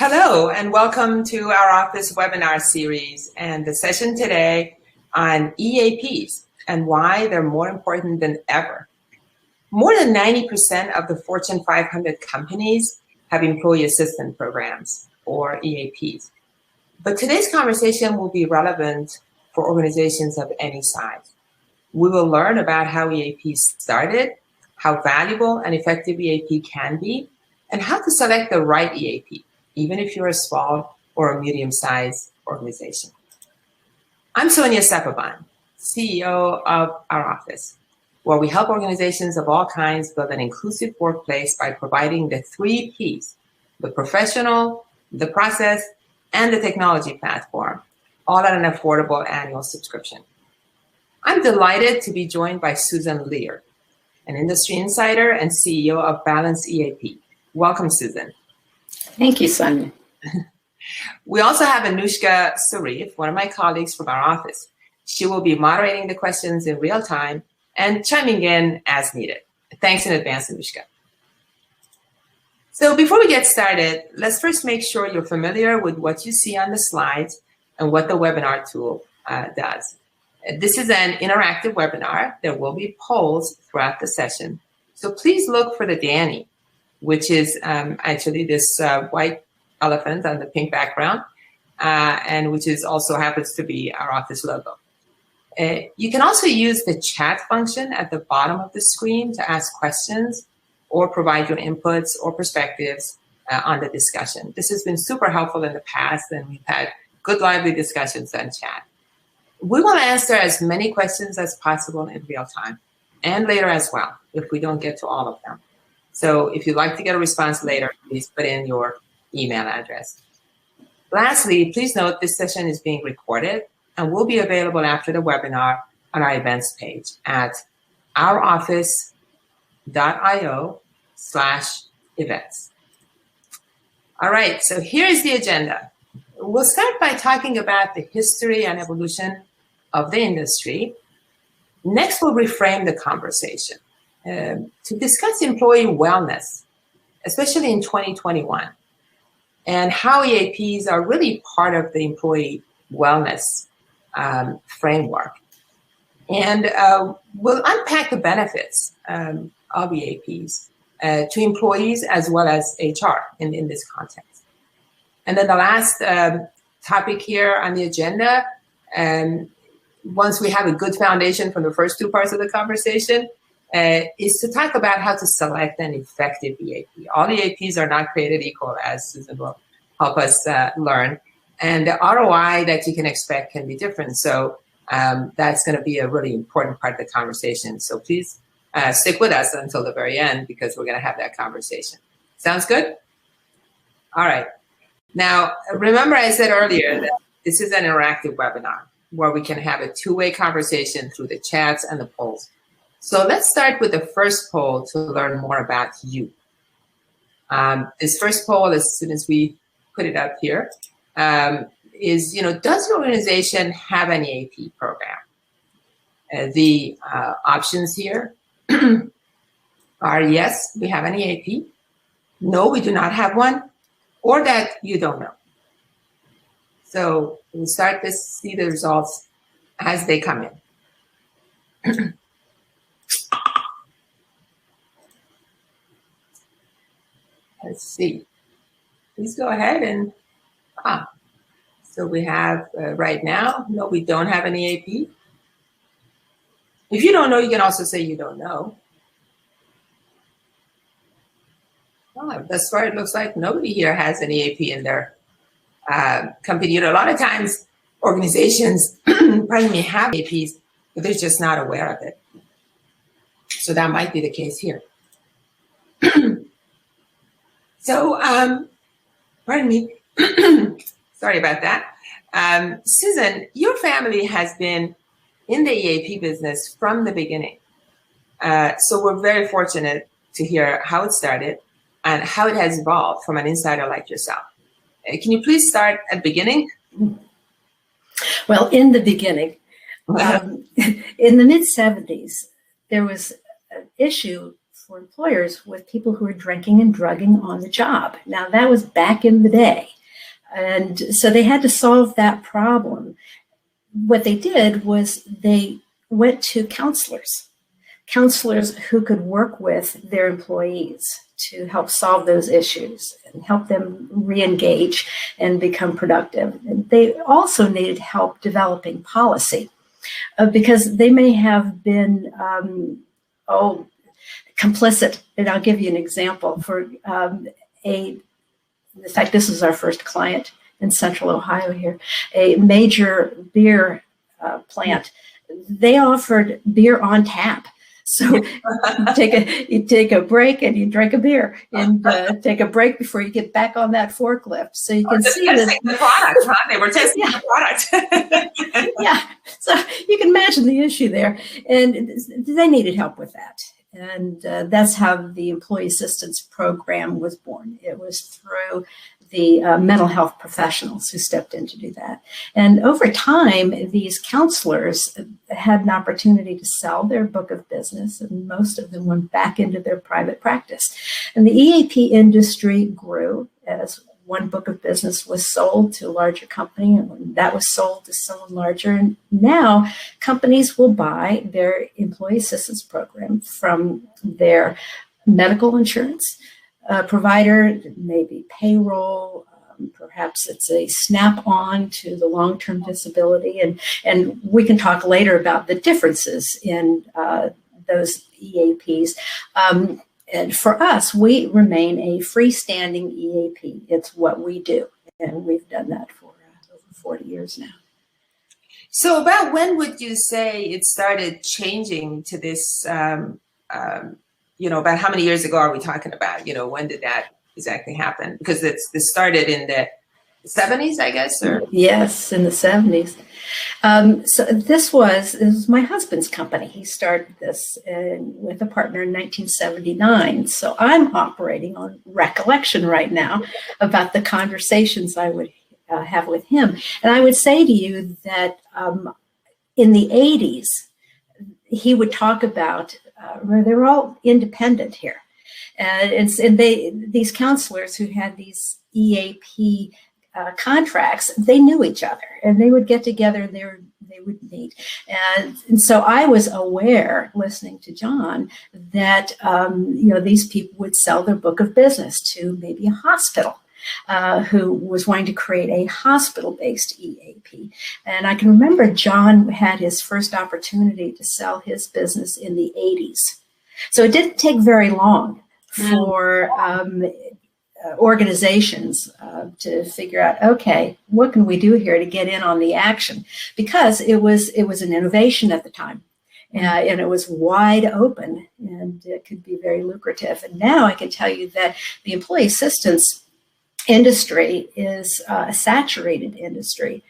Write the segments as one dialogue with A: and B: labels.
A: Hello, and welcome to our office webinar series and the session today on EAPs and why they're more important than ever. More than 90% of the Fortune 500 companies have employee assistance programs, or EAPs. But today's conversation will be relevant for organizations of any size. We will learn about how EAPs started, how valuable and effective EAP can be, and how to select the right EAP, even if you're a small or a medium-sized organization. I'm Sonia Sepaban, CEO of our office, where we help organizations of all kinds build an inclusive workplace by providing the 3 Ps, the professional, the process, and the technology platform, all at an affordable annual subscription. I'm delighted to be joined by Susan Lear, an industry insider and CEO of Balance EAP. Welcome, Susan.
B: Thank you, Sonia.
A: We also have Anushka Sarif, one of my colleagues from our office. She will be moderating the questions in real time and chiming in as needed. Thanks in advance, Anushka. So before we get started, let's first make sure you're familiar with what you see on the slides and what the webinar tool does. This is an interactive webinar. There will be polls throughout the session. So please look for the Danny, which is actually this white elephant on the pink background, and which is also happens to be our office logo. You can also use the chat function at the bottom of the screen to ask questions or provide your inputs or perspectives on the discussion. This has been super helpful in the past, and we've had good, lively discussions on chat. We will answer as many questions as possible in real time and later as well, if we don't get to all of them. So if you'd like to get a response later, please put in your email address. Lastly, please note this session is being recorded and will be available after the webinar on our events page at ouroffice.io/events. All right, so here is the agenda. We'll start by talking about the history and evolution of the industry. Next, we'll reframe the conversation to discuss employee wellness, especially in 2021, and how EAPs are really part of the employee wellness framework. And we'll unpack the benefits of EAPs to employees as well as HR in this context. And then the last topic here on the agenda, once we have a good foundation from the first 2 parts of the conversation, is to talk about how to select an effective EAP. All EAPs are not created equal, as Susan will help us learn. And the ROI that you can expect can be different. So that's going to be a really important part of the conversation. So please stick with us until the very end, because we're going to have that conversation. Sounds good? All right. Now, remember I said earlier that this is an interactive webinar where we can have a 2-way conversation through the chats and the polls. So let's start with the first poll to learn more about you. This first poll, as soon as we put it up here, is, does your organization have an EAP program? The options here are yes, we have an EAP. No, we do not have one, or that you don't know. So we'll start to see the results as they come in. Let's see. Please go ahead and, so we have right now, no, we don't have an EAP. If you don't know, you can also say you don't know. Thus far, it looks like nobody here has an EAP in their company. A lot of times organizations, pardon me, have EAPs, but they're just not aware of it. So that might be the case here. So, pardon me, sorry about that. Susan, your family has been in the EAP business from the beginning. So we're very fortunate to hear how it started and how it has evolved from an insider like yourself. Can you please start at the beginning?
B: Well, in the beginning, in the mid-'70s, there was an issue for employers with people who were drinking and drugging on the job. Now, that was back in the day. And so they had to solve that problem. What they did was they went to counselors who could work with their employees to help solve those issues and help them re-engage and become productive. And they also needed help developing policy because they may have been, complicit. And I'll give you an example. In fact, this is our first client in Central Ohio here, a major beer plant. They offered beer on tap. So you take a break and you drink a beer, and take a break before you get back on that forklift. So you can see
A: testing the product, huh? They were testing the product.
B: Yeah. So you can imagine the issue there, and they needed help with that. And that's how the Employee Assistance Program was born. It was through the mental health professionals who stepped in to do that. And over time, these counselors had an opportunity to sell their book of business, and most of them went back into their private practice. And the EAP industry grew as one book of business was sold to a larger company, and that was sold to someone larger. And now companies will buy their employee assistance program from their medical insurance provider, maybe payroll, perhaps it's a snap-on to the long-term disability. And we can talk later about the differences in those EAPs. And for us, we remain a freestanding EAP. It's what we do, and we've done that for over 40 years now.
A: So about when would you say it started changing to this, about how many years ago are we talking about? When did that exactly happen? Because this started in the 70s, I guess? Or?
B: Yes, in the 70s. So this was my husband's company. He started this with a partner in 1979. So I'm operating on recollection right now about the conversations I would have with him. And I would say to you that in the 80s, he would talk about, they were all independent here. And these counselors who had these EAP contracts, they knew each other, and they would get together and they would meet. And so I was aware, listening to John, that these people would sell their book of business to maybe a hospital who was wanting to create a hospital-based EAP. And I can remember John had his first opportunity to sell his business in the 80s. So it didn't take very long for organizations to figure out, okay, what can we do here to get in on the action? Because it was an innovation at the time, and it was wide open, and it could be very lucrative. And now I can tell you that the employee assistance industry is a saturated industry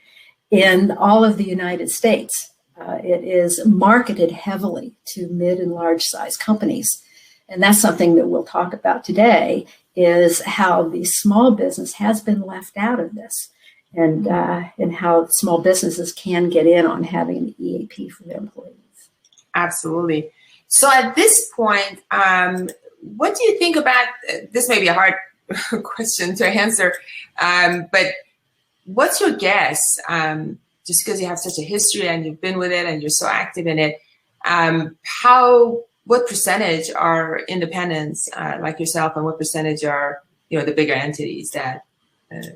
B: in all of the United States. It is marketed heavily to mid and large size companies. And that's something that we'll talk about today, is how the small business has been left out of this, and how small businesses can get in on having an EAP for their employees.
A: Absolutely. So at this point, what do you think about, this may be a hard question to answer, but what's your guess, just because you have such a history and you've been with it and you're so active in it, what percentage are independents like yourself, and what percentage are the bigger entities that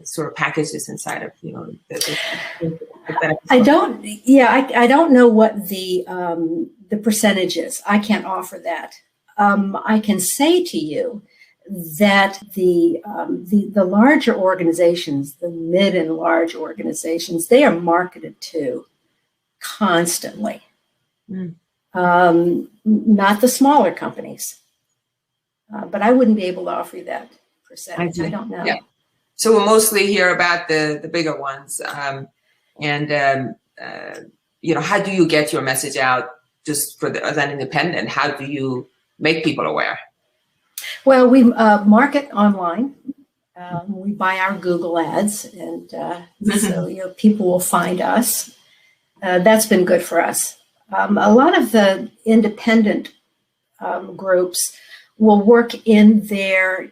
A: sort of package this inside of the
B: I don't know what the percentage is. I can't offer that. I can say to you that the larger organizations, the mid and large organizations, they are marketed to constantly. Not the smaller companies, but I wouldn't be able to offer you that percentage. I don't know.
A: Yeah. So we'll mostly hear about the bigger ones, and how do you get your message out? Just as an independent, how do you make people aware?
B: Well, we market online. We buy our Google ads, and so people will find us. That's been good for us. A lot of the independent groups will work in their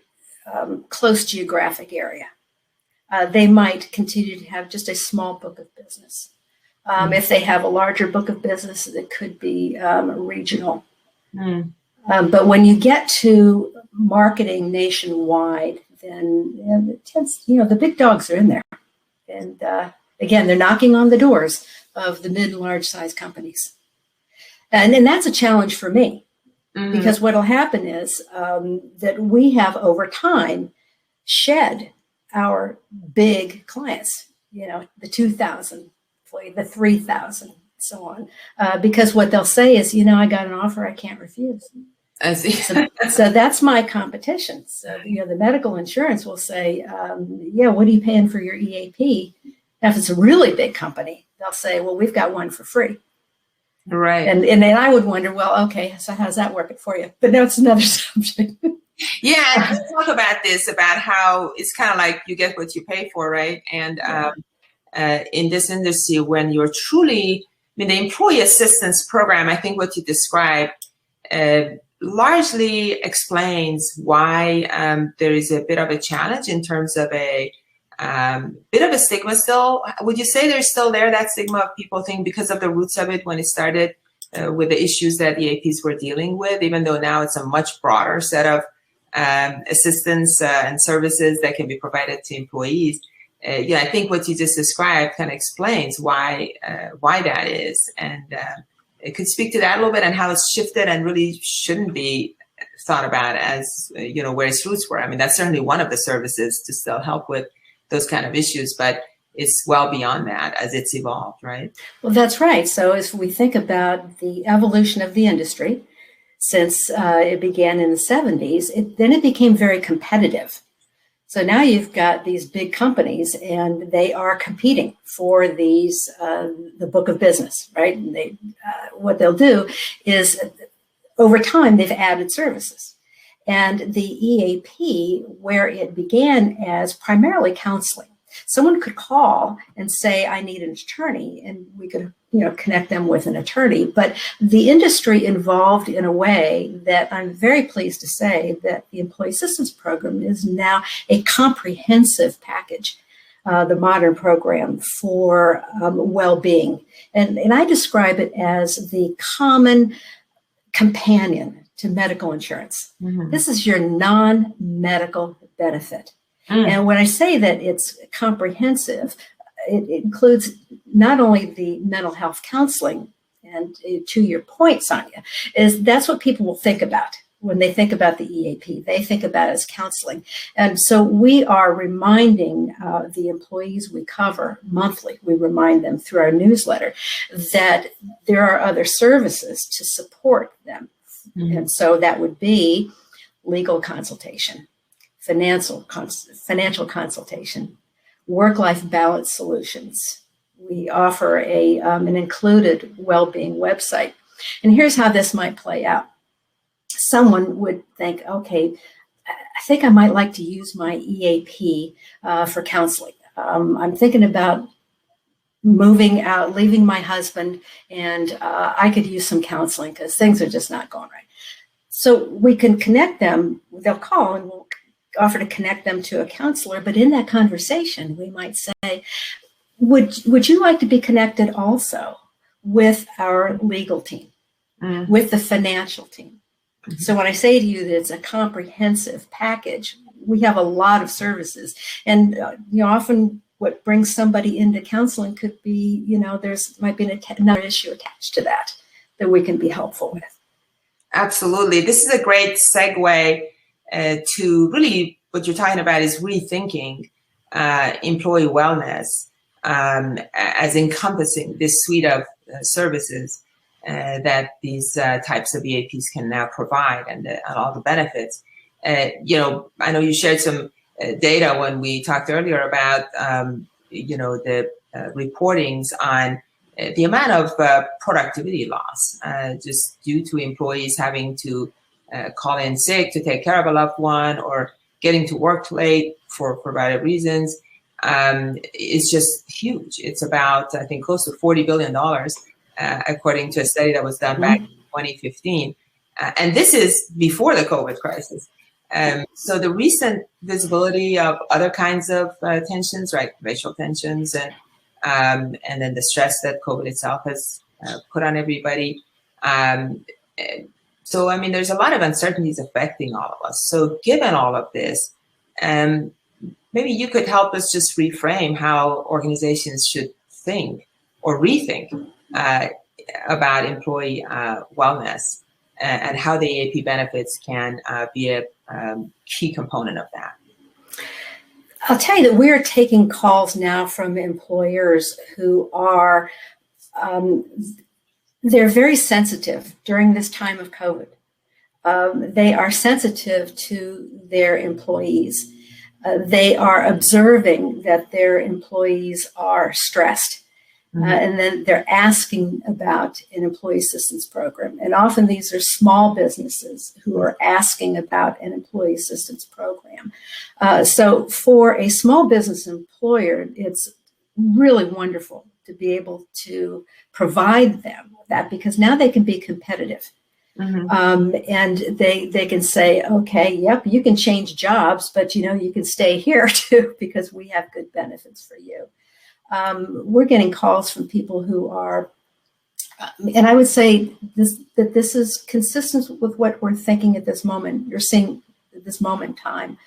B: close geographic area. They might continue to have just a small book of business. If they have a larger book of business, it could be regional. But when you get to marketing nationwide, then it tends, the big dogs are in there. And again, they're knocking on the doors of the mid and large size companies. And that's a challenge for me, because what will happen is that we have over time shed our big clients, the 2,000, the 3,000, so on, because what they'll say is, I got an offer I can't refuse.
A: I see.
B: So that's my competition. So, the medical insurance will say, what are you paying for your EAP? Now, if it's a really big company, they'll say, well, we've got one for free.
A: Right.
B: And then I would wonder, well, okay, so how's that working for you? But no, it's another subject.
A: Yeah, let's talk about this, about how it's kind of like you get what you pay for, right? And in this industry, when you're truly, the employee assistance program, I think what you described largely explains why there is a bit of a challenge in terms of a bit of a stigma still. Would you say there's still that stigma of people think because of the roots of it when it started with the issues that EAPs were dealing with, even though now it's a much broader set of assistance and services that can be provided to employees? I think what you just described kind of explains why that is, and it could speak to that a little bit and how it's shifted and really shouldn't be thought about as where its roots were. I mean, that's certainly one of the services to still help with those kind of issues, but it's well beyond that as it's evolved, right?
B: Well, that's right. So as we think about the evolution of the industry since it began in the 70s, then it became very competitive. So now you've got these big companies and they are competing for the book of business, right? And what they'll do is over time, they've added services. And the EAP, where it began as primarily counseling, someone could call and say, I need an attorney, and we could connect them with an attorney. But the industry evolved in a way that I'm very pleased to say that the Employee Assistance Program is now a comprehensive package, the modern program for well-being. And I describe it as the common companion to medical insurance. This is your non-medical benefit. And when I say that it's comprehensive, it includes not only the mental health counseling, and to your point, Sonia, is that's what people will think about when they think about the EAP. They think about it as counseling. And so we are reminding the employees we cover monthly, we remind them through our newsletter that there are other services to support them. And so that would be legal consultation, financial consultation, work-life balance solutions. We offer an included well-being website. And here's how this might play out. Someone would think, okay, I think I might like to use my EAP for counseling. I'm thinking about moving out, leaving my husband, and I could use some counseling because things are just not going right. So we can connect them. They'll call and we'll offer to connect them to a counselor. But in that conversation, we might say, would you like to be connected also with our legal team, with the financial team? So when I say to you that it's a comprehensive package, we have a lot of services. And often what brings somebody into counseling could be, might be another issue attached to that we can be helpful with.
A: Absolutely. This is a great segue to really what you're talking about is rethinking employee wellness as encompassing this suite of services that these types of EAPs can now provide and all the benefits. I know you shared some data when we talked earlier about, the reportings on the amount of productivity loss just due to employees having to call in sick to take care of a loved one or getting to work late for provided reasons. It's just huge. It's about, I think, close to $40 billion, according to a study that was done back in 2015. And this is before the COVID crisis. So the recent visibility of other kinds of tensions, right, racial tensions, and then the stress that COVID itself has put on everybody. So, I mean, there's a lot of uncertainties affecting all of us. So given all of this, maybe you could help us just reframe how organizations should think or rethink about employee wellness and how the EAP benefits can be a key component of that.
B: I'll tell you that we're taking calls now from employers who are, they're very sensitive during this time of COVID. They are sensitive to their employees. They are observing that their employees are stressed. And then they're asking about an employee assistance program. And often these are small businesses who are asking about an employee assistance program. So for a small business employer, it's really wonderful to be able to provide them that, because now they can be competitive. And they can say, okay, yep, you can change jobs, but you can stay here too, because we have good benefits for you. We're getting calls from people who are, and I would say that this is consistent with what we're thinking at this moment. You're seeing at this moment in time.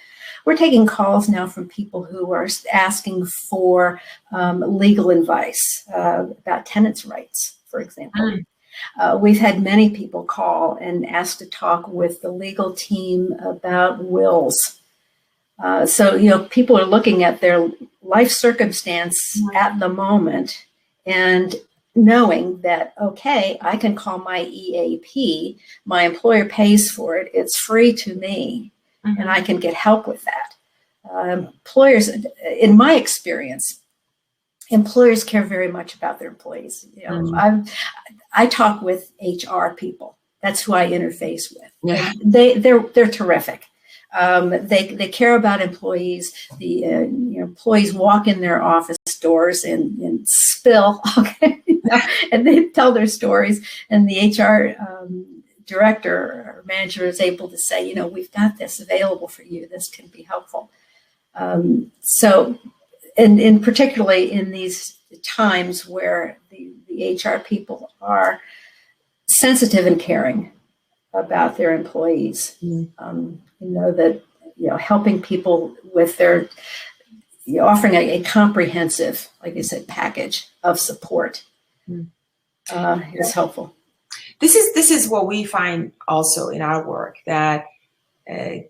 B: We're taking calls now from people who are asking for legal advice about tenants' rights, for example. We've had many people call and ask to talk with the legal team about wills. So, people are looking at their life circumstance at the moment and knowing that, okay, I can call my EAP, my employer pays for it, it's free to me, and I can get help with that. Employers, in my experience, employers care very much about their employees. I talk with HR people. That's who I interface with. Yeah. They're terrific. They care about employees. The employees walk in their office doors and spill, okay, and they tell their stories, and the HR director or manager is able to say, we've got this available for you. This can be helpful. So, and particularly in these times where the HR people are sensitive and caring about their employees. That helping people with their offering a comprehensive, like I said, package of support is helpful.
A: This is what we find also in our work, that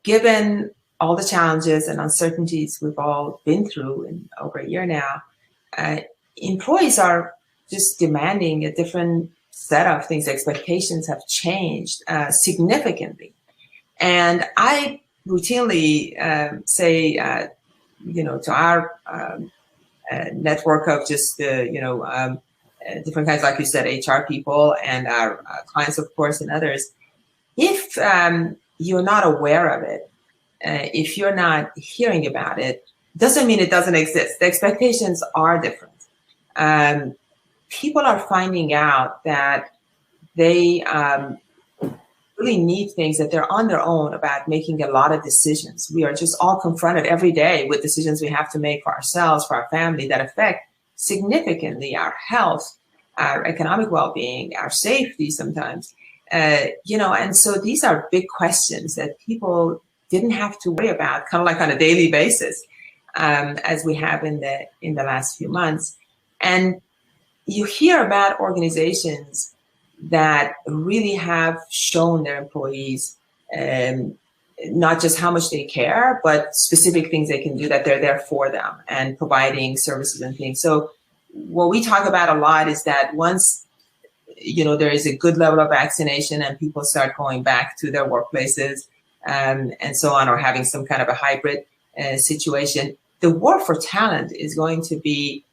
A: given all the challenges and uncertainties we've all been through in over a year now, employees are just demanding a different set of things. Expectations have changed significantly. And I routinely say, to our network of just, different kinds, like you said, HR people and our clients, of course, and others, if you're not aware of it, if you're not hearing about it, doesn't mean it doesn't exist. The expectations are different. People are finding out that they really need things, that they're on their own about making a lot of decisions. We are just all confronted every day with decisions we have to make for ourselves, for our family, that affect significantly our health, our economic well-being, our safety sometimes. And so these are big questions that people didn't have to worry about, kind of like on a daily basis, as we have in the last few months. And you hear about organizations that really have shown their employees not just how much they care, but specific things they can do, that they're there for them and providing services and things. So what we talk about a lot is that once there is a good level of vaccination and people start going back to their workplaces and so on, or having some kind of a hybrid situation, the war for talent is going to be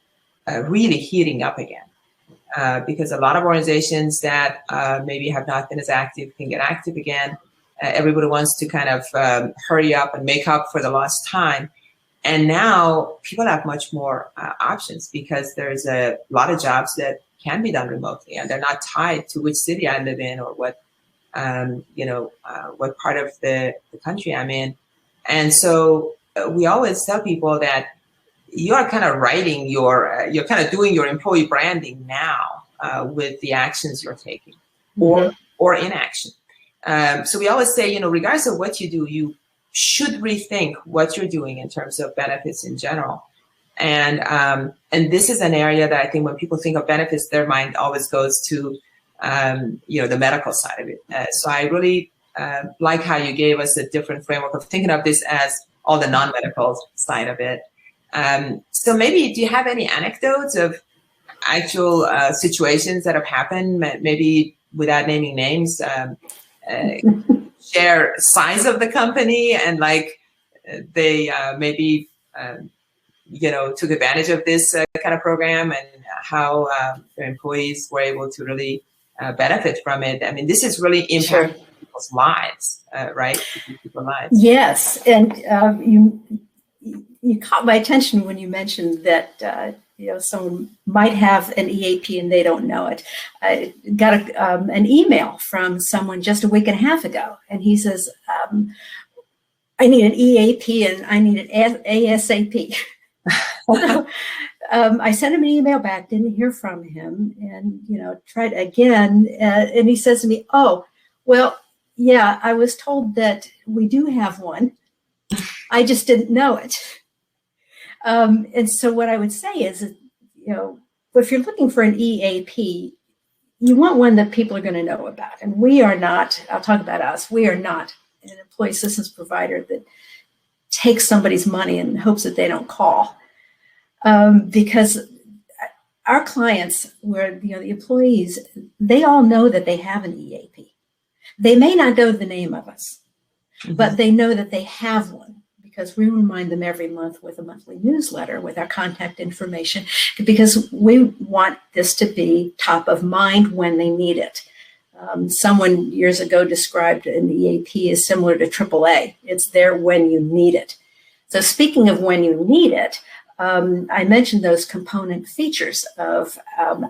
A: really heating up again. Because a lot of organizations that maybe have not been as active can get active again. Everybody wants to kind of hurry up and make up for the lost time. And now people have much more options, because there's a lot of jobs that can be done remotely, and they're not tied to which city I live in or what what part of the country I'm in. And so we always tell people that you are kind of writing you're kind of doing your employee branding now with the actions you're taking or inaction. So we always say, regardless of what you do, you should rethink what you're doing in terms of benefits in general. And this is an area that I think when people think of benefits, their mind always goes to, the medical side of it. So I really like how you gave us a different framework of thinking of this as all the non-medical side of it. So maybe, do you have any anecdotes of actual situations that have happened, maybe without naming names, share size of the company and like they maybe took advantage of this kind of program and how their employees were able to really benefit from it? I mean, this is really impacting people's lives, right? People's lives. Yes,
B: and you caught my attention when you mentioned that someone might have an EAP and they don't know it. I got an email from someone just a week and a half ago, and he says, I need an EAP and I need it ASAP. So, I sent him an email back, didn't hear from him, and tried again, and he says to me, "Oh, well, yeah, I was told that we do have one. I just didn't know it." And so what I would say is, if you're looking for an EAP, you want one that people are going to know about. And we are not, I'll talk about us, we are not an employee assistance provider that takes somebody's money and hopes that they don't call. Because our clients, where the employees, they all know that they have an EAP. They may not know the name of us, but they know that they have one, because we remind them every month with a monthly newsletter with our contact information, because we want this to be top of mind when they need it. Someone years ago described an EAP as similar to AAA. It's there when you need it. So speaking of when you need it, I mentioned those component features of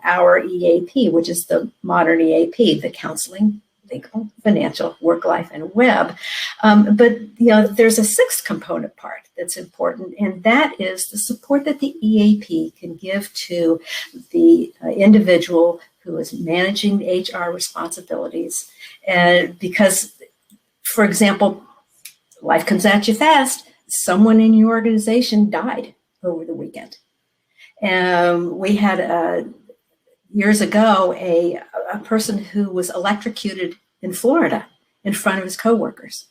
B: our EAP, which is the modern EAP, the counseling, legal, financial, work life, and web. But there's a sixth component part that's important, and that is the support that the EAP can give to the individual who is managing HR responsibilities. And because, for example, life comes at you fast. Someone in your organization died over the weekend. We had years ago a person who was electrocuted in Florida in front of his coworkers.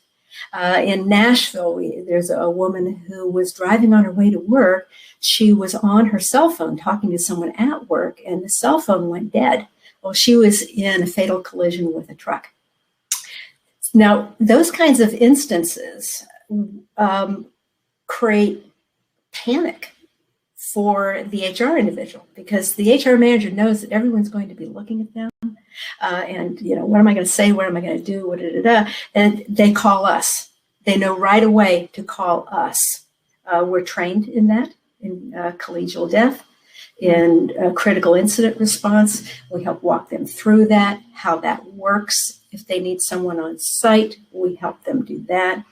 B: In Nashville, there's a woman who was driving on her way to work. She was on her cell phone talking to someone at work, and the cell phone went dead. Well, she was in a fatal collision with a truck. Now, those kinds of instances create panic for the HR individual, because the HR manager knows that everyone's going to be looking at them. And what am I going to say? What am I going to do? And they call us. They know right away to call us. We're trained in that, in collegial death, in critical incident response. We help walk them through that, how that works. If they need someone on site, we help them do that.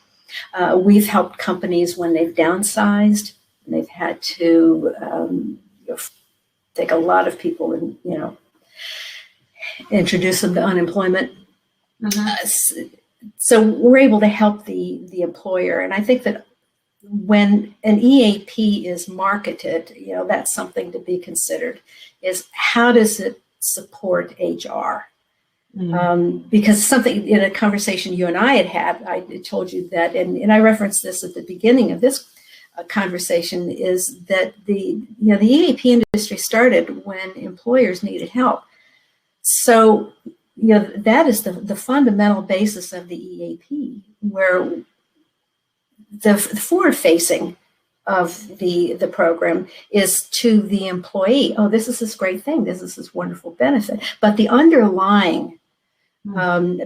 B: We've helped companies when they've downsized, and they've had to take a lot of people and introduce them to unemployment. So we're able to help the employer, and I think that when an EAP is marketed, that's something to be considered. Is how does it support HR? Because something in a conversation you and I had, I told you that, and I referenced this at the beginning of this conversation, is that the EAP industry started when employers needed help. So that is the fundamental basis of the EAP, where the forward-facing of the program is to the employee. Oh, this is this great thing. This is this wonderful benefit. But the underlying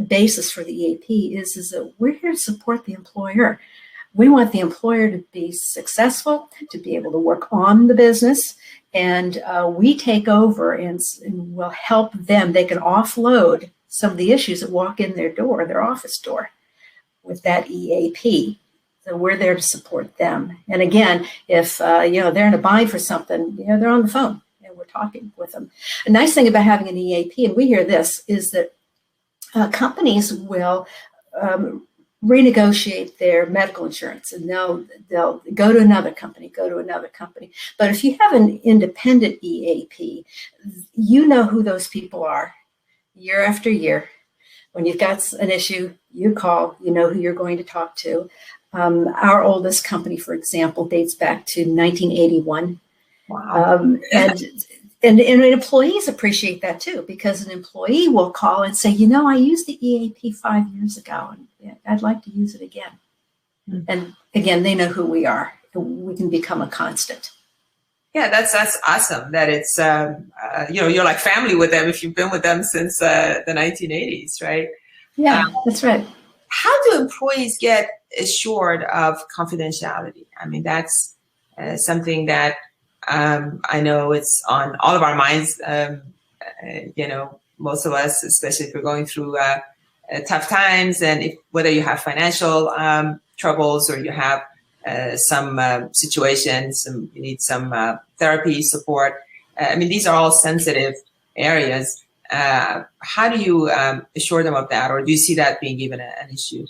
B: basis for the EAP is that we're here to support the employer. We want the employer to be successful, to be able to work on the business, and we take over and will help them. They can offload some of the issues that walk in their door, their office door, with that EAP. So we're there to support them. And again, if they're in a bind for something, they're on the phone and we're talking with them. A nice thing about having an EAP, and we hear this, is that companies will renegotiate their medical insurance, and they'll go to another company. But if you have an independent EAP, you know who those people are year after year. When you've got an issue, you call, you know who you're going to talk to. Our oldest company, for example, dates back to 1981.
A: Wow.
B: And employees appreciate that too, because an employee will call and say, I used the EAP 5 years ago, and I'd like to use it again. Mm-hmm. And again, they know who we are. We can become a constant.
A: Yeah, that's awesome. That it's you're like family with them if you've been with them since the 1980s, right?
B: Yeah, that's right.
A: How do employees get assured of confidentiality? I mean, that's something that I know it's on all of our minds. Most of us, especially if we're going through tough times, and whether you have financial troubles or you have some situations, you need some therapy support. These are all sensitive areas. How do you assure them of that, or do you see that being even an issue?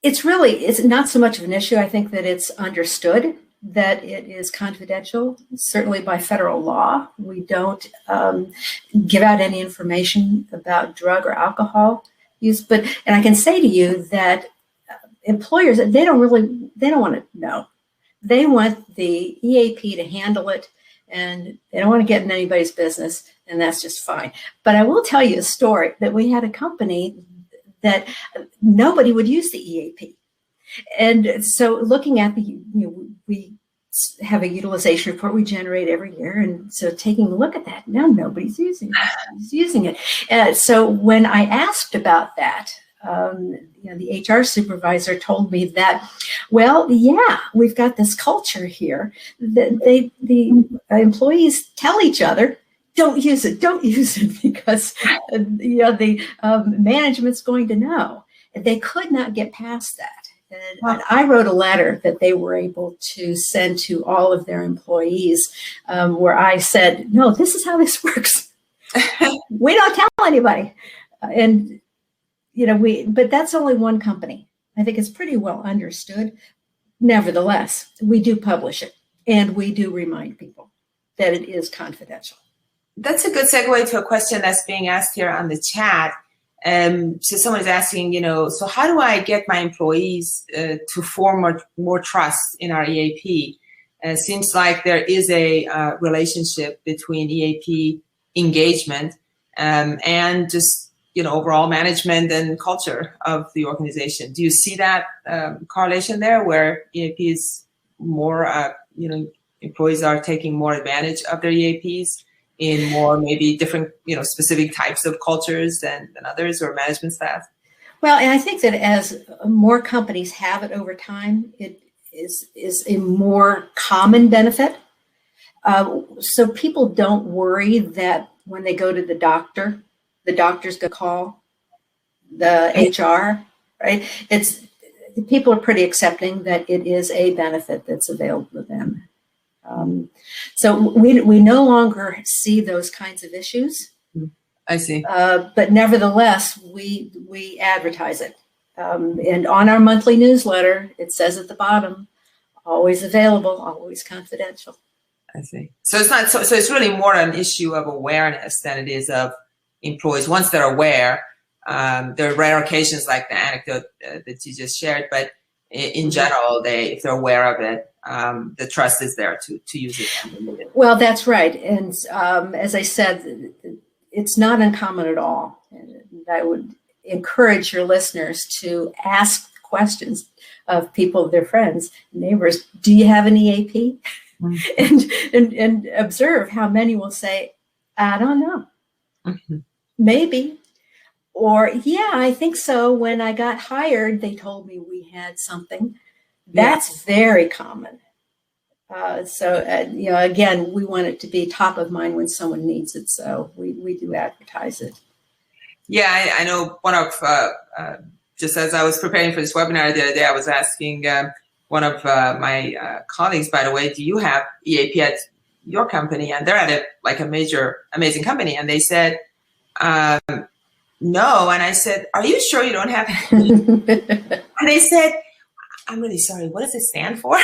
B: It's not so much of an issue. I think that it's understood that it is confidential. Certainly by federal law, we don't give out any information about drug or alcohol use. And I can say to you that employers, they don't want to know. They want the EAP to handle it, and they don't want to get in anybody's business, and that's just fine. But I will tell you a story that we had a company that nobody would use the EAP. And so looking at we have a utilization report we generate every year. And so taking a look at that, now nobody's using it. So when I asked about that, the HR supervisor told me that, well, yeah, we've got this culture here that the employees tell each other, don't use it because the management's going to know. They could not get past that. And I wrote a letter that they were able to send to all of their employees where I said, no, this is how this works. We don't tell anybody. But that's only one company. I think it's pretty well understood. Nevertheless, we do publish it, and we do remind people that it is confidential.
A: That's a good segue to a question that's being asked here on the chat. So someone is asking, so how do I get my employees to form more trust in our EAP? It seems like there is a relationship between EAP engagement and just, overall management and culture of the organization. Do you see that correlation there where EAP is more, employees are taking more advantage of their EAPs in more maybe different, specific types of cultures than others or management staff?
B: Well, and I think that as more companies have it over time, it is a more common benefit. So people don't worry that when they go to the doctor's going to call the HR, right? People are pretty accepting that it is a benefit that's available to them. So we no longer see those kinds of issues.
A: I see.
B: But nevertheless, we advertise it. And on our monthly newsletter, it says at the bottom, always available, always confidential.
A: I see. So it's not so it's really more an issue of awareness than it is of employees. Once they're aware, there are rare occasions like the anecdote that you just shared, but in general, if they're aware of it, the trust is there to use it.
B: Well, that's right. And as I said, it's not uncommon at all. And I would encourage your listeners to ask questions of people, their friends, neighbors. Do you have an EAP? Mm-hmm. and observe how many will say, I don't know. Mm-hmm. Maybe. Or, yeah, I think so. When I got hired, they told me we had something. That's very common. Again, we want it to be top of mind when someone needs it. So we do advertise it.
A: Yeah, I know one of, just as I was preparing for this webinar the other day, I was asking one of my colleagues, by the way, do you have EAP at your company? And they're at a major, amazing company. And they said, no. And I said, are you sure you don't have it? And they said, I'm really sorry, what does it stand for?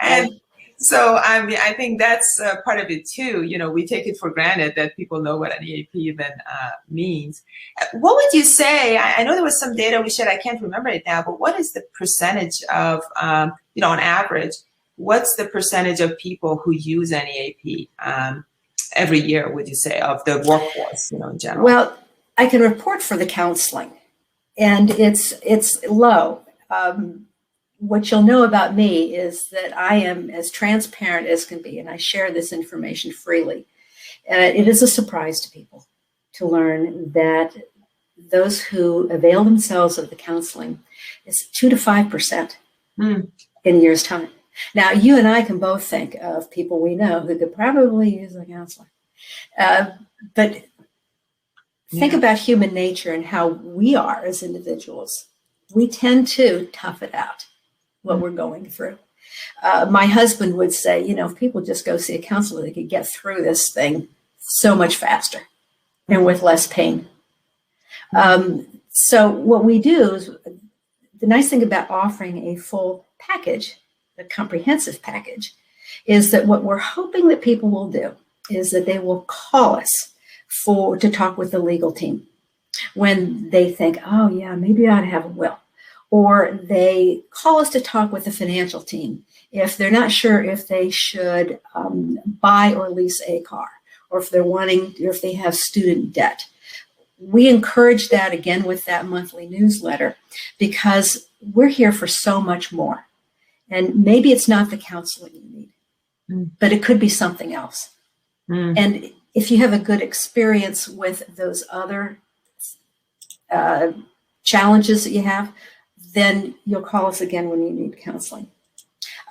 A: And so I think that's part of it too. We take it for granted that people know what an EAP even means. What would you say? I know there was some data we shared. I can't remember it now, but what is the percentage of, on average, what's the percentage of people who use an EAP every year, would you say, of the workforce, in general?
B: Well, I can report for the counseling, and it's low. What you'll know about me is that I am as transparent as can be, and I share this information freely. It is a surprise to people to learn that those who avail themselves of the counseling is 2 to 5% in a year's time. Now, you and I can both think of people we know who could probably use a counselor. But think about human nature and how we are as individuals. We tend to tough it out, what we're going through. My husband would say, if people just go see a counselor, they could get through this thing so much faster and with less pain. So what we do is, the nice thing about offering a full package, a comprehensive package, is that what we're hoping that people will do is that they will call us to talk with the legal team when they think, oh yeah, maybe I ought to have a will. Or they call us to talk with the financial team if they're not sure if they should buy or lease a car, or if if they have student debt. We encourage that again with that monthly newsletter, because we're here for so much more. And maybe it's not the counseling you need, but it could be something else. And if you have a good experience with those other challenges that you have, then you'll call us again when you need counseling.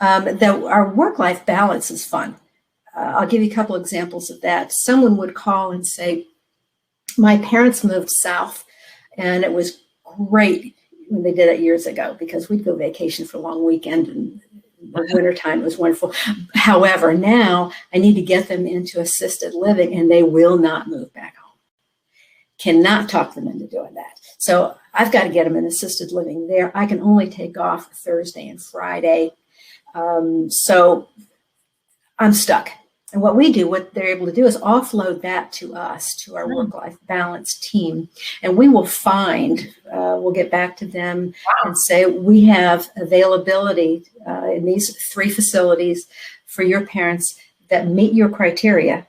B: Our work-life balance is fun. I'll give you a couple examples of that. Someone would call and say, my parents moved south, and it was great when they did it years ago, because we'd go vacation for a long weekend, and the wintertime was wonderful. However, now I need to get them into assisted living, and they will not move back home. Cannot talk them into doing that. So I've got to get them in assisted living there. I can only take off Thursday and Friday. So I'm stuck. And what they're able to do is offload that to us, to our work-life balance team. And we will we'll get back to them and say, we have availability in these 3 facilities for your parents that meet your criteria,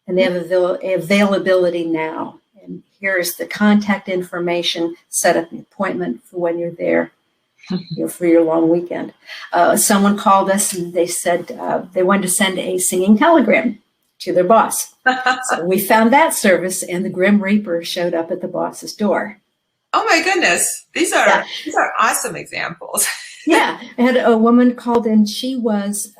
B: and they have availability now. And here's the contact information, set up an appointment for when you're there, for your long weekend. Someone called us and they said they wanted to send a singing telegram to their boss. So we found that service, and the Grim Reaper showed up at the boss's door.
A: Oh my goodness. These are awesome examples.
B: Yeah. I had a woman called in. She was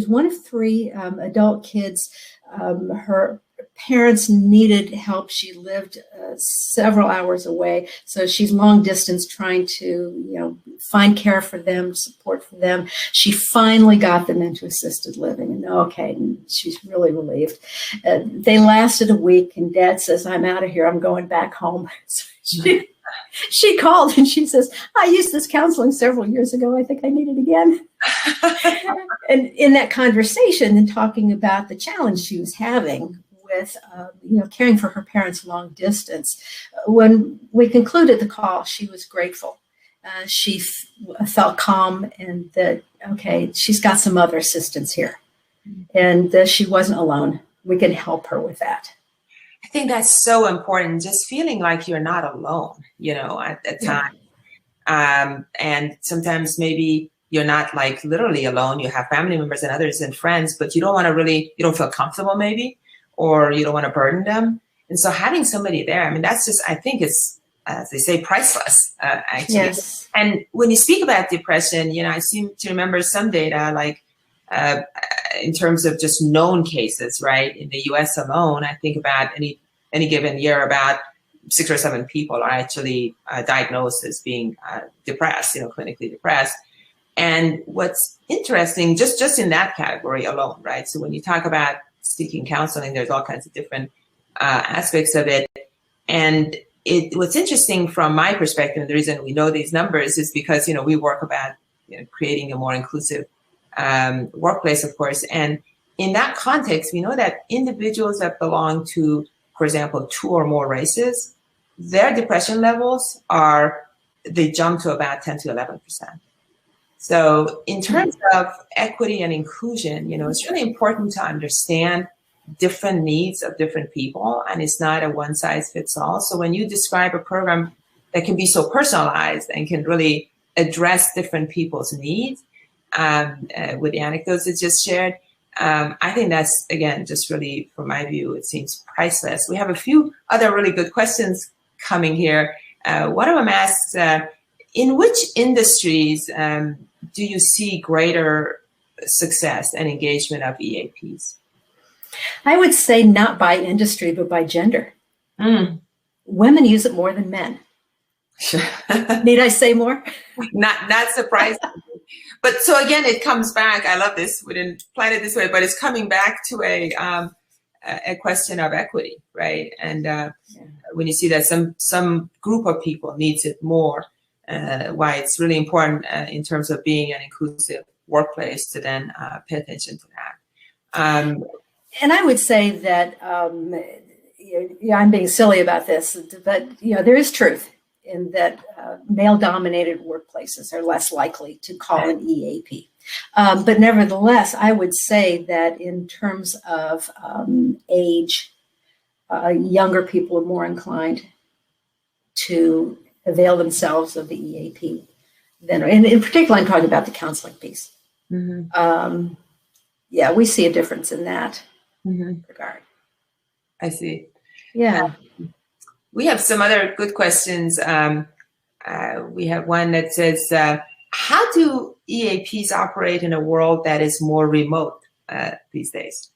B: one of 3 adult kids. Her parents needed help. She lived several hours away. So she's long distance trying to, find care for them, support for them. She finally got them into assisted living, and she's really relieved. They lasted a week, and Dad says, I'm out of here. I'm going back home. So she called and she says, I used this counseling several years ago. I think I need it again. And in that conversation, and talking about the challenge she was having with, caring for her parents long distance, when we concluded the call, she was grateful. She felt calm, and that, she's got some other assistance here, and she wasn't alone. We can help her with that.
A: I think that's so important, just feeling like you're not alone, at that time. And sometimes maybe you're not like literally alone. You have family members and others and friends, but you don't feel comfortable maybe, or you don't want to burden them. And so having somebody there, I think it's as they say, priceless, actually.
B: Yes.
A: And when you speak about depression, I seem to remember some data, like in terms of just known cases, right? In the US alone, I think about any given year, about 6 or 7 people are actually diagnosed as being depressed, clinically depressed. And what's interesting, just in that category alone, right? So when you talk about seeking counseling, there's all kinds of different aspects of it. And what's interesting from my perspective, the reason we know these numbers is because, we work about creating a more inclusive workplace, of course. And in that context, we know that individuals that belong to, for example, 2 or more races, their depression levels they jump to about 10 to 11%. So in terms of equity and inclusion, it's really important to understand different needs of different people, and it's not a one size fits all. So when you describe a program that can be so personalized and can really address different people's needs, with the anecdotes that just shared, I think that's, again, just really, from my view, it seems priceless. We have a few other really good questions coming here. One of them asks, in which industries do you see greater success and engagement of EAPs?
B: I would say not by industry, but by gender. Women use it more than men. Need I say more?
A: Not surprising. But so again, it comes back. I love this. We didn't plan it this way, but it's coming back to a question of equity, right? And when you see that some group of people needs it more, why it's really important in terms of being an inclusive workplace to then pay attention to that.
B: And I would say that I'm being silly about this, but there is truth in that male-dominated workplaces are less likely to call an EAP. But nevertheless, I would say that in terms of age, younger people are more inclined to avail themselves of the EAP than, and in particular, I'm talking about the counseling piece. Mm-hmm. We see a difference in that regard.
A: I see.
B: Yeah.
A: We have some other good questions. We have one that says, how do EAPs operate in a world that is more remote these days?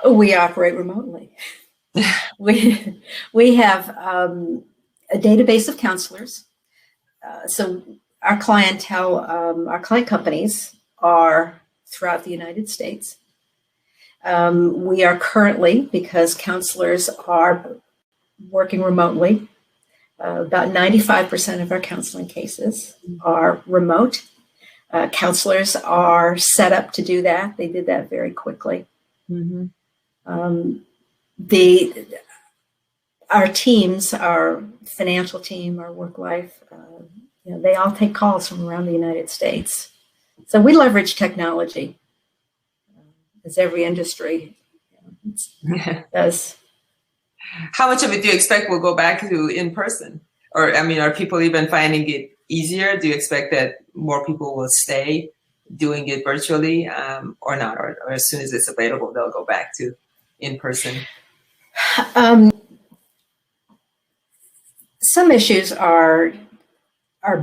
B: We operate remotely. we have a database of counselors. So our clientele, our client companies are throughout the United States. We are currently, because counselors are working remotely, about 95% of our counseling cases are remote. Counselors are set up to do that. They did that very quickly. Our teams, our financial team, our work life, they all take calls from around the United States. So we leverage technology, as every industry does.
A: How much of it do you expect will go back to in person? Or, are people even finding it easier? Do you expect that more people will stay doing it virtually or not? Or as soon as it's available, they'll go back to in person?
B: Some issues are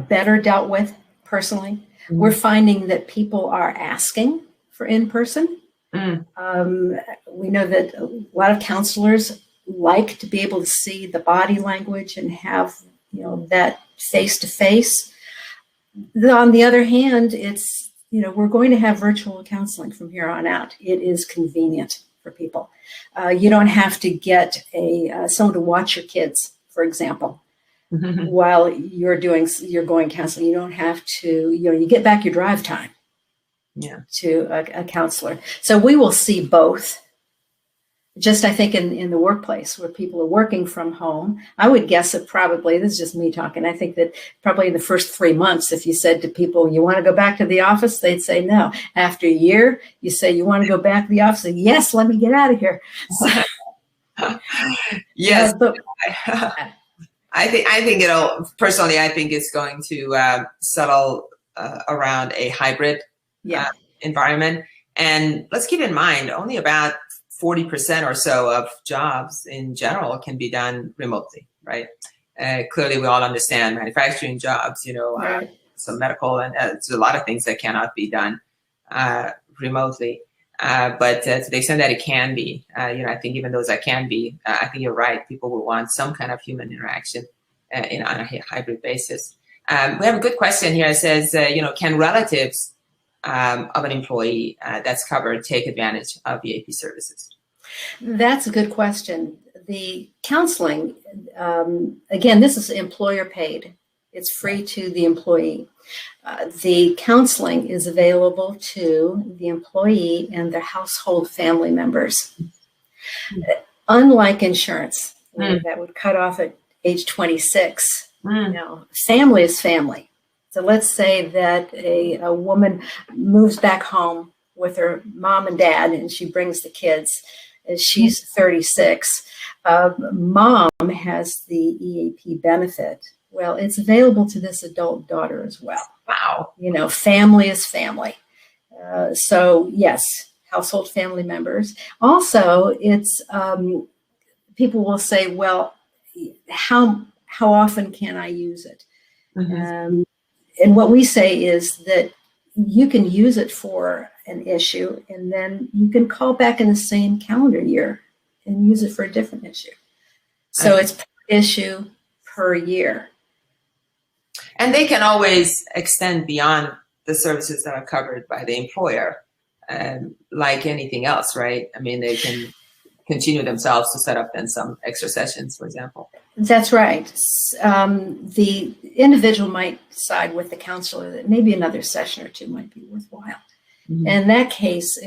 B: better dealt with personally. We're finding that people are asking for in person. We know that a lot of counselors like to be able to see the body language and have that face to face. On the other hand, it's we're going to have virtual counseling from here on out. It is convenient for people. You don't have to get someone to watch your kids, for example, while you're going counseling. You don't have to. You get back your drive time. To a counselor. So we will see both. Just, I think, in the workplace where people are working from home, I would guess that probably, this is just me talking, I think that probably in the first 3 months, if you said to people, you want to go back to the office, they'd say no. After a year, you say, you want to go back to the office? And, yes, let me get out of here. So,
A: yes. I think it'll, personally, I think it's going to settle around a hybrid environment. And let's keep in mind, only about 40% or so of jobs in general can be done remotely, right? Clearly, we all understand manufacturing jobs,
B: Right.
A: some medical, and there's a lot of things that cannot be done remotely. But to the extent that it can be, I think even those that can be, I think you're right. People will want some kind of human interaction on a hybrid basis. We have a good question here. It says, can relatives of an employee that's covered take advantage of EAP services?
B: That's a good question. The counseling, again, this is employer paid. It's free to the employee. The counseling is available to the employee and their household family members. Unlike insurance, that would cut off at age 26. Family is family. So let's say that a woman moves back home with her mom and dad, and she brings the kids. She's 36. Mom has the EAP benefit. Well, it's available to this adult daughter as well.
A: Wow.
B: Family is family. So yes, household family members. Also, it's people will say, well, how often can I use it? And what we say is that you can use it for an issue, and then you can call back in the same calendar year and use it for a different issue. So it's per issue per year.
A: And they can always extend beyond the services that are covered by the employer, like anything else, right? I mean, they can continue themselves to set up then some extra sessions, for example.
B: That's right. The individual might decide with the counselor that maybe another session or two might be worthwhile. And in that case,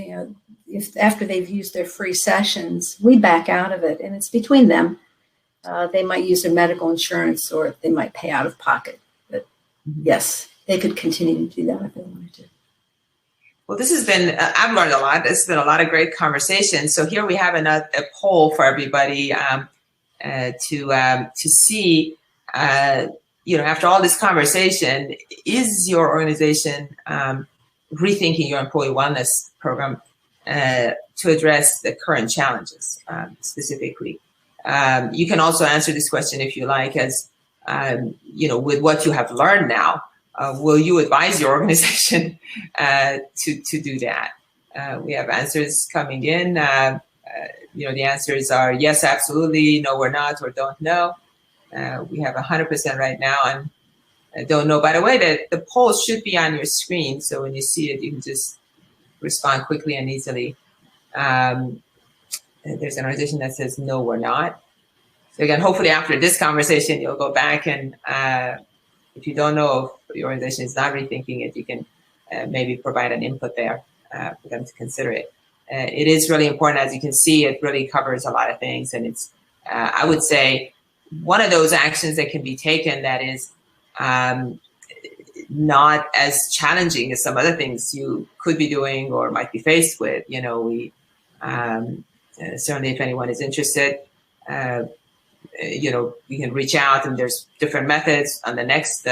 B: if after they've used their free sessions, we back out of it, and it's between them. They might use their medical insurance, or they might pay out of pocket. But yes, they could continue to do that if they wanted to.
A: Well, this has been, I've learned a lot. This has been a lot of great conversation. So here we have a poll for everybody to see, after all this conversation, is your organization rethinking your employee wellness program to address the current challenges specifically? You can also answer this question if you like as, with what you have learned now, will you advise your organization to do that? We have answers coming in. The answers are yes, absolutely, no, we're not, or don't know. We have 100% right now, and don't know. By the way, the poll should be on your screen, so when you see it, you can just respond quickly and easily. There's an organization that says no, we're not. So again, hopefully after this conversation, you'll go back and if you don't know if your organization is not rethinking it, you can maybe provide an input there for them to consider it. It is really important. As you can see, it really covers a lot of things. And it's, I would say, one of those actions that can be taken that is not as challenging as some other things you could be doing or might be faced with. We certainly, if anyone is interested, we can reach out, and there's different methods. On the next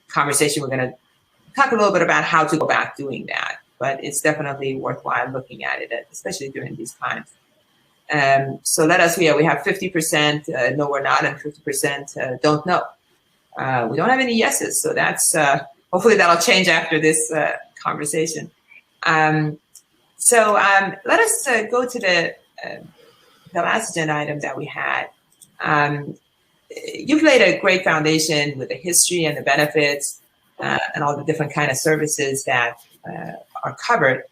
A: conversation, we're going to talk a little bit about how to go about doing that. But it's definitely worthwhile looking at it, especially during these times. So let us, we have 50% no, we're not, and 50% don't know. We don't have any yeses, so that's hopefully that'll change after this conversation. So let us go to the last agenda item that we had. You've laid a great foundation with the history and the benefits and all the different kind of services that are covered.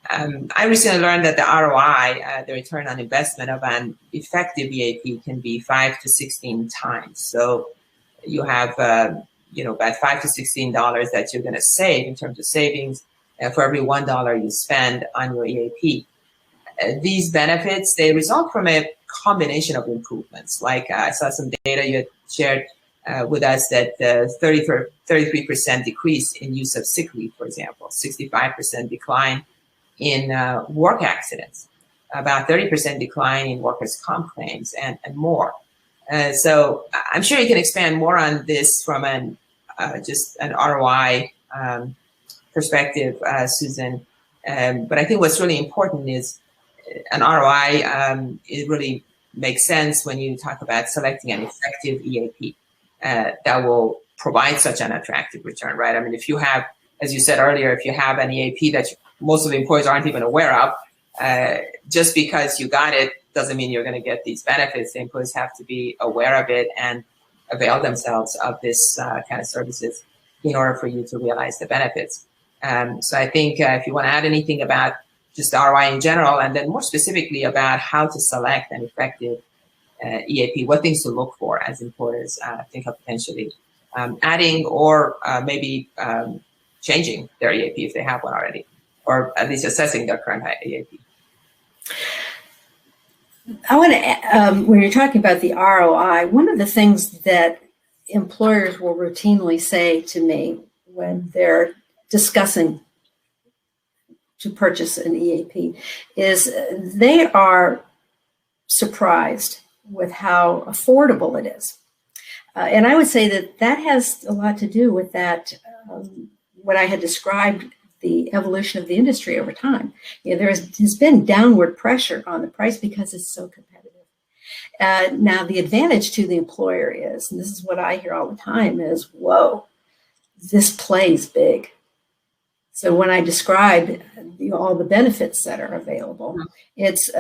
A: I recently learned that the ROI, the return on investment of an effective EAP, can be 5 to 16 times. So you have, about $5 to $16 that you're going to save in terms of savings for every $1 you spend on your EAP. These benefits, they result from a combination of improvements. Like I saw some data you had shared with us that 33% decrease in use of sick leave, for example, 65% decline in work accidents, about 30% decline in workers' comp claims, and more. So I'm sure you can expand more on this from just an ROI perspective, Susan. But I think what's really important is an ROI. It really makes sense when you talk about selecting an effective EAP. that will provide such an attractive return, right? I mean, if you have, as you said earlier, if you have an EAP that most of the employees aren't even aware of, just because you got it doesn't mean you're going to get these benefits. The employees have to be aware of it and avail themselves of this kind of services in order for you to realize the benefits. So I think if you want to add anything about just ROI in general, and then more specifically about how to select an effective EAP, what things to look for as employers, think of potentially adding or maybe changing their EAP if they have one already, or at least assessing their current EAP.
B: I want to, when you're talking about the ROI, one of the things that employers will routinely say to me when they're discussing to purchase an EAP is they are surprised with how affordable it is. And I would say that that has a lot to do with that, what I had described, the evolution of the industry over time. You know, there has been downward pressure on the price because it's so competitive. Now, the advantage to the employer is, and this is what I hear all the time, is, whoa, this plays big. So when I describe all the benefits that are available, it's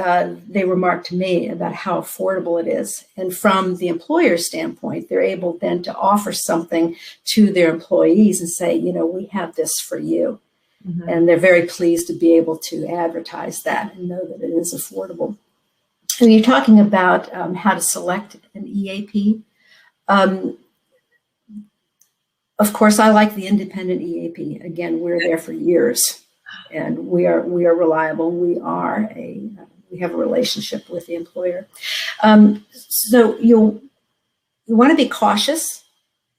B: they remark to me about how affordable it is. And from the employer's standpoint, they're able then to offer something to their employees and say, you know, we have this for you. Mm-hmm. And they're very pleased to be able to advertise that and know that it is affordable. And you're talking about how to select an EAP. Of course, I like the independent EAP. Again, we're there for years, and we are reliable. We have a relationship with the employer. So you want to be cautious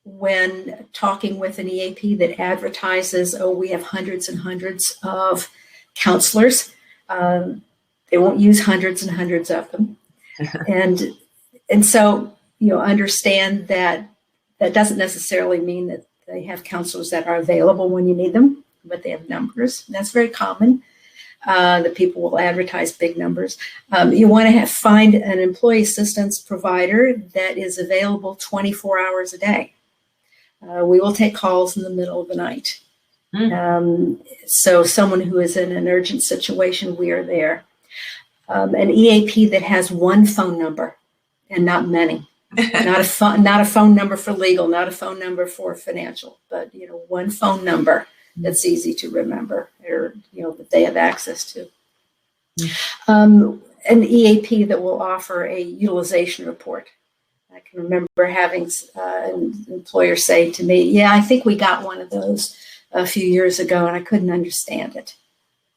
B: when talking with an EAP that advertises, oh, we have hundreds and hundreds of counselors. They won't use hundreds and hundreds of them. And so, you know, understand that that doesn't necessarily mean that they have counselors that are available when you need them, but they have numbers. That's very common, that people will advertise big numbers. You want to find an employee assistance provider that is available 24 hours a day. We will take calls in the middle of the night. So someone who is in an urgent situation, we are there. An EAP that has one phone number and not many. Not a phone number for legal, not a phone number for financial, but, you know, one phone number that's easy to remember, or, you know, that they have access to. An EAP that will offer a utilization report. I can remember having an employer say to me, yeah, I think we got one of those a few years ago and I couldn't understand it.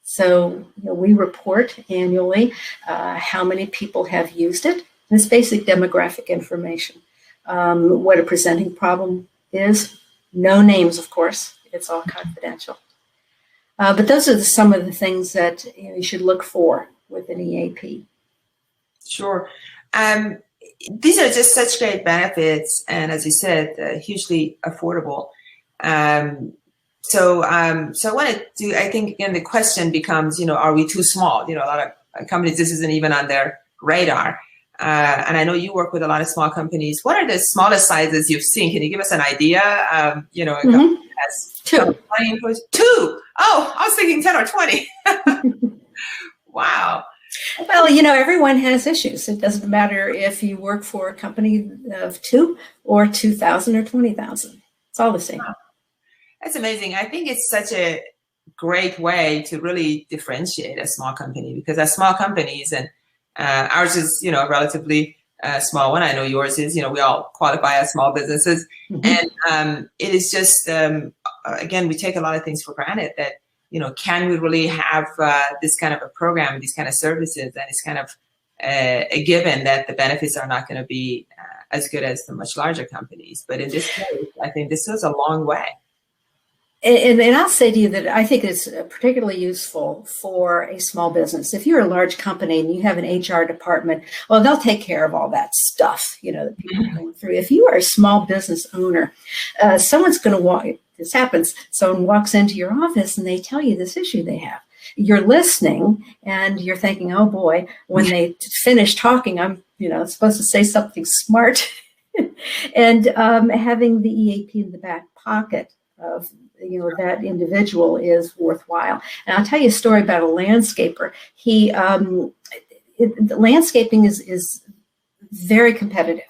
B: So, you know, we report annually how many people have used it. It's basic demographic information. What a presenting problem is. No names, of course. It's all confidential. But those are some of the things that you should look for with an EAP.
A: Sure. These are just such great benefits, and as you said, hugely affordable. So I wanted to, I think, again, the question becomes, you know, are we too small? You know, a lot of companies, this isn't even on their radar. And I know you work with a lot of small companies. What are the smallest sizes you've seen? Can you give us an idea? You know, a company has
B: 2.
A: 20 employees. 2! Oh, I was thinking 10 or 20. Wow.
B: Well, you know, everyone has issues. It doesn't matter if you work for a company of 2 or 2,000 or 20,000. It's all the same.
A: Wow. That's amazing. I think it's such a great way to really differentiate a small company, because as small companies, and ours is, you know, a relatively small one. I know yours is, you know, we all qualify as small businesses. And it is just, again, we take a lot of things for granted that, you know, can we really have this kind of a program, these kind of services, and it's kind of a given that the benefits are not going to be as good as the much larger companies. But in this case, I think this goes a long way.
B: And I'll say to you that I think it's particularly useful for a small business. If you're a large company and you have an HR department, well, they'll take care of all that stuff, you know, that people are going through. If you are a small business owner, someone's going to walk, this happens, someone walks into your office and they tell you this issue they have. You're listening and you're thinking, oh boy, when they finish talking, I'm, you know, supposed to say something smart. And having the EAP in the back pocket of that individual is worthwhile. And I'll tell you a story about a landscaper. Landscaping is very competitive.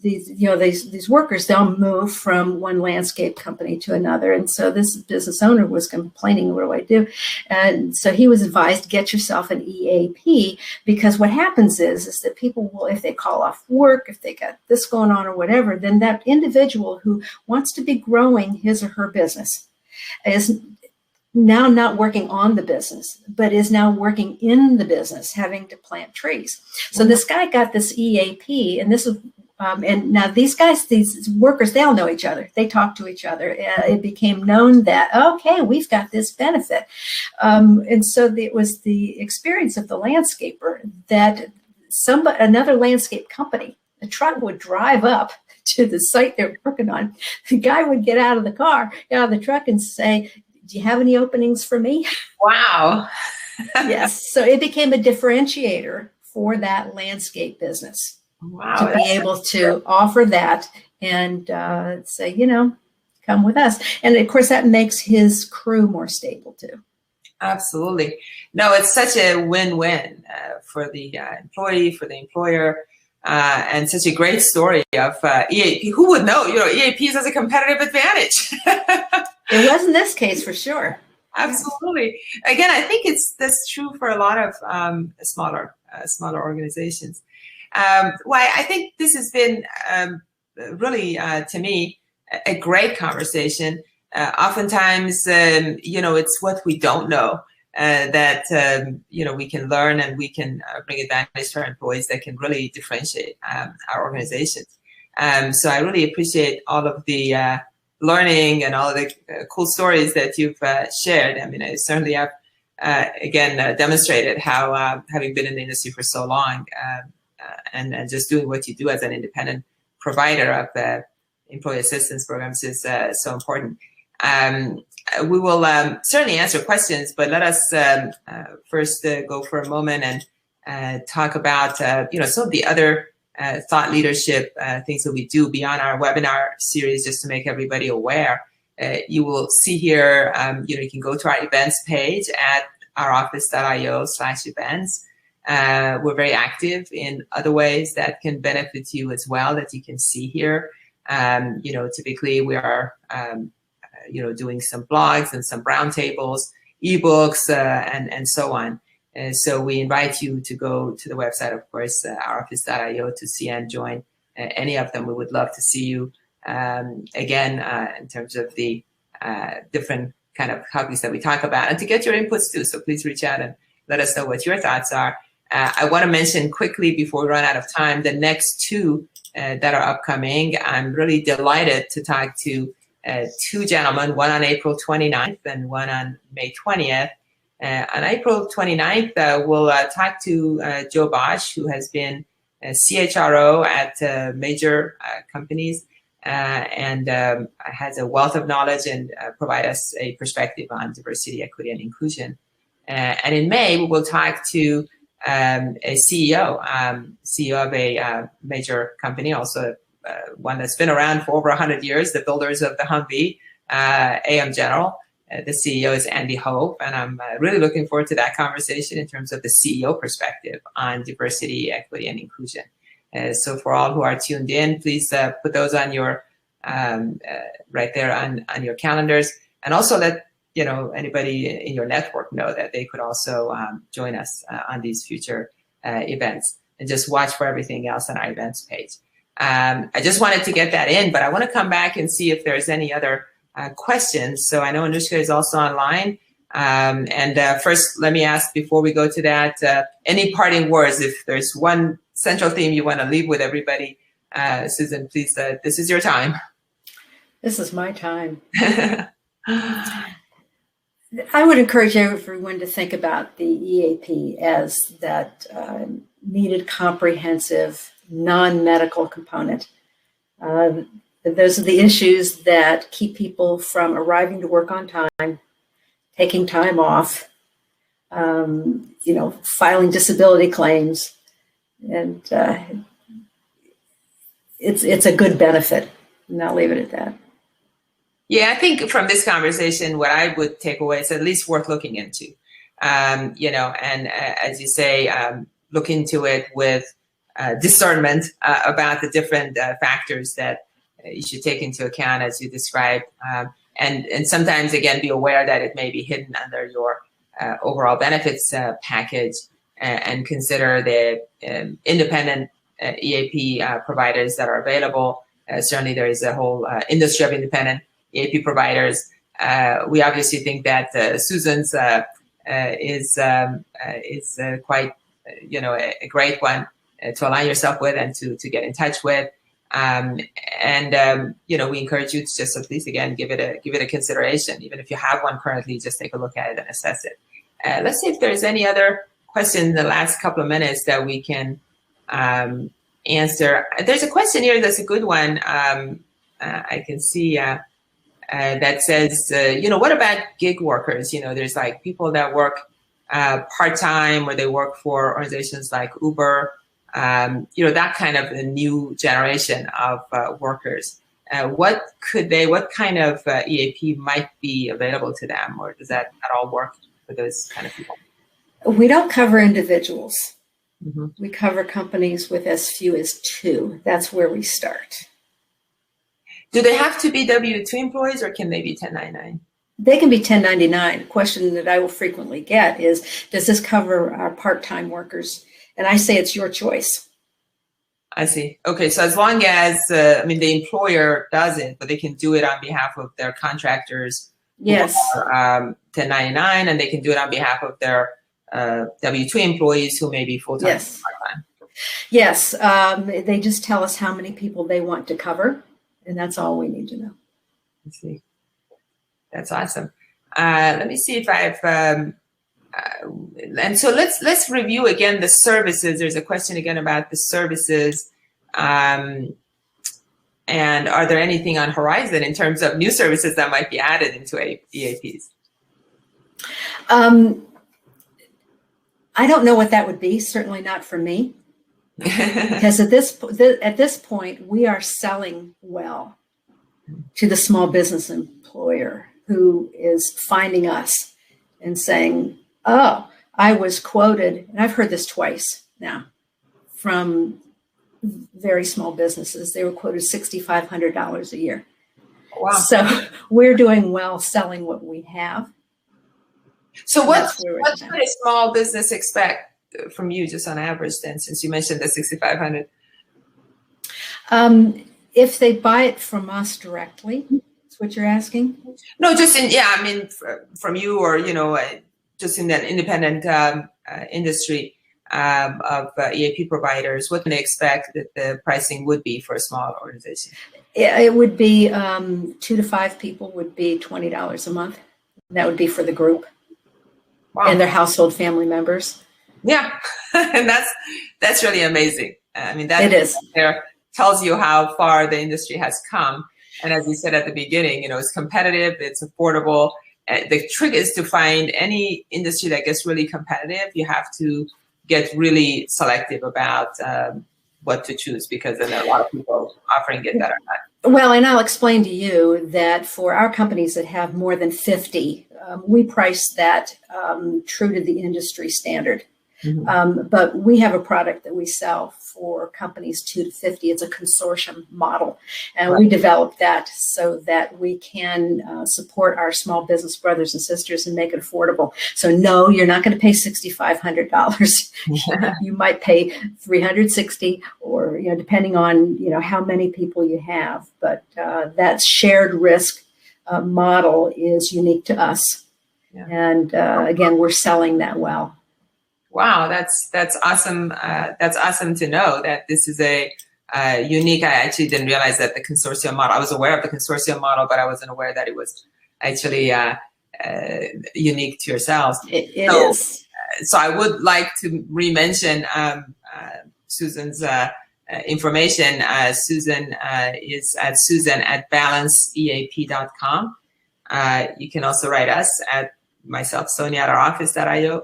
B: These workers, they'll move from one landscape company to another. And so this business owner was complaining, what do I do? And so he was advised, get yourself an EAP, because what happens is that people will, if they call off work, if they got this going on or whatever, then that individual who wants to be growing his or her business is now not working on the business, but is now working in the business, having to plant trees. So this guy got this EAP, and this is, and now these guys, these workers, they all know each other. They talk to each other. It became known that, okay, we've got this benefit. And so it was the experience of the landscaper that another landscape company, the truck would drive up to the site they're working on. The guy would get out of the truck and say, do you have any openings for me?
A: Wow.
B: Yes. So it became a differentiator for that landscape business.
A: Wow,
B: to be able to offer that and say, come with us. And of course, that makes his crew more stable too.
A: Absolutely. No, it's such a win-win for the employee, for the employer, and such a great story of EAP. Who would know, EAPs has a competitive advantage.
B: It was in this case for sure.
A: Absolutely. Again, I think that's true for a lot of smaller organizations. Why I think this has been really, to me, a great conversation. Oftentimes, it's what we don't know that, we can learn, and we can bring advantage to our employees that can really differentiate our organizations. So I really appreciate all of the learning and all of the cool stories that you've shared. I mean, I certainly have, demonstrated how, having been in the industry for so long, and just doing what you do as an independent provider of employee assistance programs is so important. We will certainly answer questions, but let us first go for a moment and talk about some of the other thought leadership things that we do beyond our webinar series, just to make everybody aware. You will see here, you can go to our events page at ouroffice.io/events. We're very active in other ways that can benefit you as well, that you can see here. Typically we are, doing some blogs and some roundtables, ebooks, and so on. So we invite you to go to the website, of course, ouroffice.io, to see and join any of them. We would love to see you in terms of the different kind of topics that we talk about, and to get your inputs too. So please reach out and let us know what your thoughts are. I want to mention quickly before we run out of time, the next two that are upcoming. I'm really delighted to talk to two gentlemen, one on April 29th and one on May 20th. On April 29th, we'll talk to Joe Bosch, who has been a CHRO at major companies and has a wealth of knowledge and provide us a perspective on diversity, equity, and inclusion. And in May, we will talk to a CEO of a major company, also one that's been around for over 100 years, the builders of the Humvee, AM General. The CEO is Andy Hope, and I'm really looking forward to that conversation in terms of the CEO perspective on diversity, equity, and inclusion. So for all who are tuned in, please put those on your right there on your calendars, and also let anybody in your network know that they could also join us on these future events, and just watch for everything else on our events page. I just wanted to get that in, but I want to come back and see if there's any other questions. So I know Anushka is also online. First, let me ask, before we go to that, any parting words? If there's one central theme you want to leave with everybody, Susan, please, this is your time.
B: This is my time. I would encourage everyone to think about the EAP as that needed, comprehensive, non-medical component. Those are the issues that keep people from arriving to work on time, taking time off, filing disability claims. And it's a good benefit. And I'll leave it at that.
A: Yeah, I think from this conversation, what I would take away is at least worth looking into. And as you say, look into it with discernment about the different factors that you should take into account as you described. And sometimes, again, be aware that it may be hidden under your overall benefits package, and consider the independent EAP providers that are available. Certainly, there is a whole industry of independent EAP providers. We obviously think that Susan's is quite, a great one to align yourself with and to get in touch with. We encourage you to just at least, again, give it a consideration. Even if you have one currently, just take a look at it and assess it. Let's see if there's any other questions in the last couple of minutes that we can answer. There's a question here that's a good one. I can see that says, what about gig workers? There's like people that work part-time, or they work for organizations like Uber, that kind of a new generation of workers. What kind of EAP might be available to them, or does that at all work for those kind of people?
B: We don't cover individuals.
A: Mm-hmm.
B: We cover companies with as few as 2. That's where we start.
A: Do they have to be W-2 employees, or can they be 1099?
B: They can be 1099. The question that I will frequently get is, does this cover our part-time workers? And I say it's your choice.
A: I see. Okay, so as long as, the employer does it, but they can do it on behalf of their contractors.
B: Yes.
A: Who are, 1099, and they can do it on behalf of their W-2 employees who may be full-time.
B: Yes. Part-time. Yes. They just tell us how many people they want to cover, and that's all we need to know.
A: I see. That's awesome. Let me see if I've, and so let's review again the services. There's a question again about the services. And are there anything on horizon in terms of new services that might be added into EAPs?
B: I don't know what that would be. Certainly not for me, because at this point we are selling well to the small business employer who is finding us and saying, "Oh, I was quoted," and I've heard this twice now from very small businesses. They were quoted $6,500 a year.
A: Wow!
B: So we're doing well selling what we have.
A: So what should a small business expect from you, just on average, then, since you mentioned the 6,500?
B: If they buy it from us directly, that's what you're asking?
A: No, just from you, or just in that independent industry of EAP providers, what can they expect that the pricing would be for a small organization?
B: It would be 2 to 5 people would be $20 a month. That would be for the group. Wow. And their household family members.
A: Yeah, and that's really amazing. That
B: it is.
A: There tells you how far the industry has come. And as you said at the beginning, it's competitive, it's affordable. The trick is to find any industry that gets really competitive. You have to get really selective about what to choose, because then there are a lot of people offering it that are not.
B: Well, and I'll explain to you that for our companies that have more than 50, we price that true to the industry standard. Mm-hmm. But we have a product that we sell for companies 2 to 50. It's a consortium model. And right. We developed that so that we can support our small business brothers and sisters and make it affordable. So no, you're not going to pay $6,500. You might pay $360, or depending on how many people you have. But that shared risk model is unique to us. Yeah. And again, we're selling that well.
A: Wow, that's awesome. That's awesome to know that this is a unique. I actually didn't realize that the consortium model. I was aware of the consortium model, but I wasn't aware that it was actually unique to yourselves.
B: It is.
A: So I would like to re-mention Susan's information. Susan is at susan@balanceeap.com. You can also write us at myself, Sonia, at our office.io.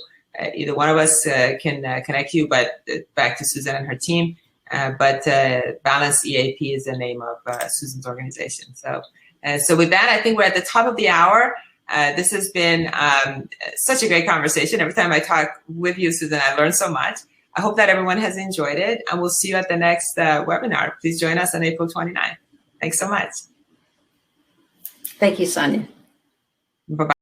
A: Either one of us can connect you, but back to Susan and her team. but Balanced EAP is the name of Susan's organization. So with that, I think we're at the top of the hour. This has been such a great conversation. Every time I talk with you, Susan, I learn so much. I hope that everyone has enjoyed it, and we'll see you at the next webinar. Please join us on April 29th. Thanks so much.
B: Thank you, Sonia.
A: Bye-bye.